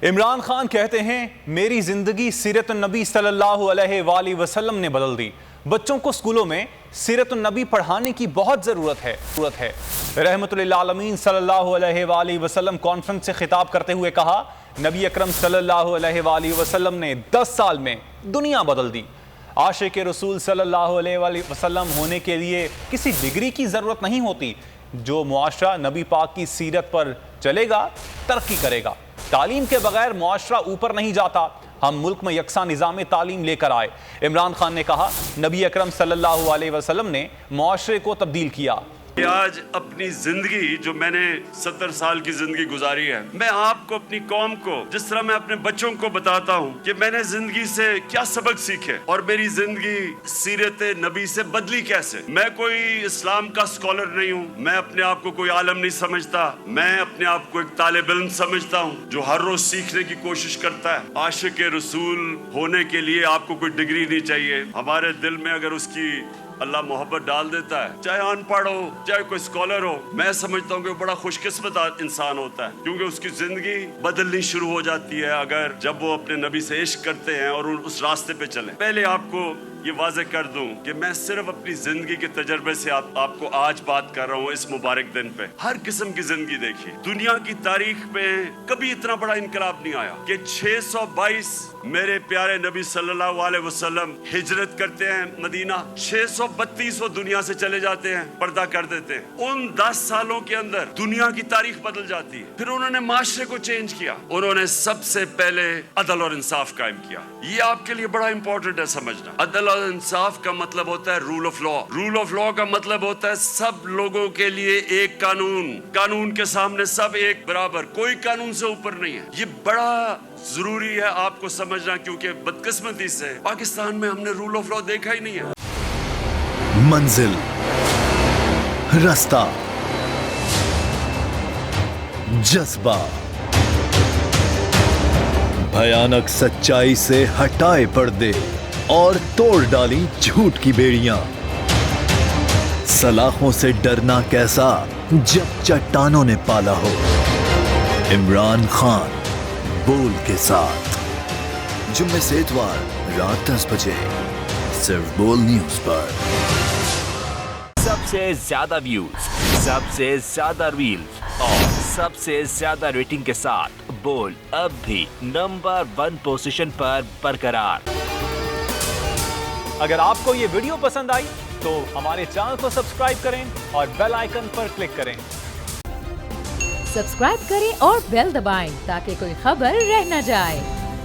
عمران خان کہتے ہیں میری زندگی سیرت النبی صلی اللہ علیہ وآلہ وسلم نے بدل دی۔ بچوں کو سکولوں میں سیرت النبی پڑھانے کی بہت ضرورت ہے۔ رحمت للعالمین صلی اللہ علیہ وآلہ وسلم کانفرنس سے خطاب کرتے ہوئے کہا، نبی اکرم صلی اللہ علیہ وآلہ وسلم نے 10 سال میں دنیا بدل دی۔ عاشق رسول صلی اللہ علیہ وآلہ وسلم ہونے کے لیے کسی ڈگری کی ضرورت نہیں ہوتی۔ جو معاشرہ نبی پاک کی سیرت پر چلے گا ترقی کرے گا۔ تعلیم کے بغیر معاشرہ اوپر نہیں جاتا۔ ہم ملک میں یکساں نظام تعلیم لے کر آئے۔ عمران خان نے کہا، نبی اکرم صلی اللہ علیہ وسلم نے معاشرے کو تبدیل کیا۔ آج اپنی زندگی جو میں نے 70 سال کی زندگی گزاری ہے، میں آپ کو اپنی قوم کو جس طرح میں اپنے بچوں کو بتاتا ہوں کہ میں نے زندگی سے کیا سبق سیکھے اور میری زندگی سیرت نبی سے بدلی کیسے۔ میں کوئی اسلام کا اسکالر نہیں ہوں، میں اپنے آپ کو کوئی عالم نہیں سمجھتا، میں اپنے آپ کو ایک طالب علم سمجھتا ہوں جو ہر روز سیکھنے کی کوشش کرتا ہے۔ عاشق رسول ہونے کے لیے آپ کو کوئی ڈگری نہیں چاہیے۔ ہمارے دل میں اگر اس کی اللہ محبت ڈال دیتا ہے، چاہے ان پڑھ ہو چاہے کوئی اسکالر ہو، میں سمجھتا ہوں کہ وہ بڑا خوش قسمت انسان ہوتا ہے، کیونکہ اس کی زندگی بدلنی شروع ہو جاتی ہے اگر جب وہ اپنے نبی سے عشق کرتے ہیں اور اس راستے پہ چلیں۔ پہلے آپ کو یہ واضح کر دوں کہ میں صرف اپنی زندگی کے تجربے سے آپ کو آج بات کر رہا ہوں اس مبارک دن پہ۔ ہر قسم کی زندگی دیکھی، دنیا کی تاریخ میں کبھی اتنا بڑا انقلاب نہیں آیا کہ 622 میرے پیارے نبی صلی اللہ علیہ وسلم ہجرت کرتے ہیں مدینہ، 632 وہ دنیا سے چلے جاتے ہیں، پردہ کر دیتے ہیں۔ ان 10 سالوں کے اندر دنیا کی تاریخ بدل جاتی ہے۔ پھر انہوں نے معاشرے کو چینج کیا، انہوں نے سب سے پہلے عدل اور انصاف قائم کیا۔ یہ آپ کے لیے بڑا امپورٹنٹ ہے سمجھنا۔ عدل اور انصاف کا مطلب ہوتا ہے rule of law. Rule of law کا مطلب ہوتا ہے سب لوگوں کے لیے ایک قانون، قانون کے سامنے سب ایک برابر، کوئی قانون سے اوپر نہیں ہے۔ یہ بڑا ضروری ہے آپ کو سمجھنا، کیونکہ بدقسمتی سے پاکستان میں ہم نے رول آف لا دیکھا ہی نہیں ہے۔ منزل، رستہ، جذبہ، بھیانک سچائی سے ہٹائے پردے اور توڑ ڈالی جھوٹ کی بیڑیاں۔ سلاخوں سے ڈرنا کیسا جب چٹانوں نے پالا ہو۔ عمران خان بول کے ساتھ، جمعے سے اتوار رات 10 بجے صرف بول نیوز پر۔ سب سے زیادہ ویوز، سب سے زیادہ ریلز اور سب سے زیادہ ریٹنگ کے ساتھ بول اب بھی نمبر 1 پوزیشن پر برقرار۔ اگر آپ کو یہ ویڈیو پسند آئی تو ہمارے چینل کو سبسکرائب کریں اور بیل آئیکن پر کلک کریں۔ سبسکرائب کریں اور بیل دبائیں تاکہ کوئی خبر رہ نہ جائے۔